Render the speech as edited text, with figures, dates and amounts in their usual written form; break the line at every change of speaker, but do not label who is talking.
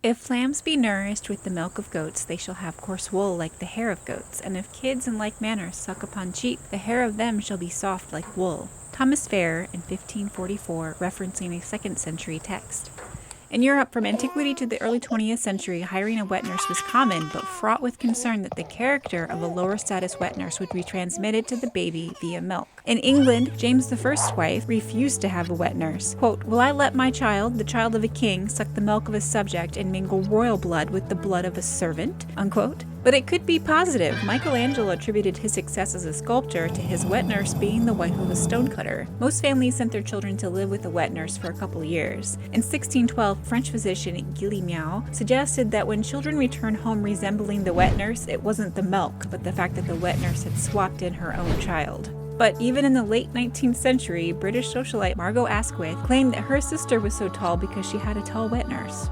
If lambs be nourished with the milk of goats, they shall have coarse wool like the hair of goats. And if kids in like manner suck upon sheep, the hair of them shall be soft like wool. Thomas Fair in 1544, referencing a 2nd century text. In Europe, from antiquity to the early 20th century, hiring a wet nurse was common, but fraught with concern that the character of a lower status wet nurse would be transmitted to the baby via milk. In England, James I's wife refused to have a wet nurse. Quote, "Will I let my child, the child of a king, suck the milk of a subject and mingle royal blood with the blood of a servant?" Unquote. But it could be positive. Michelangelo attributed his success as a sculptor to his wet nurse being the wife of a stonecutter. Most families sent their children to live with a wet nurse for a couple years. In 1612, French physician Guillemin suggested that when children return home resembling the wet nurse, it wasn't the milk, but the fact that the wet nurse had swapped in her own child. But even in the late 19th century, British socialite Margot Asquith claimed that her sister was so tall because she had a tall wet nurse.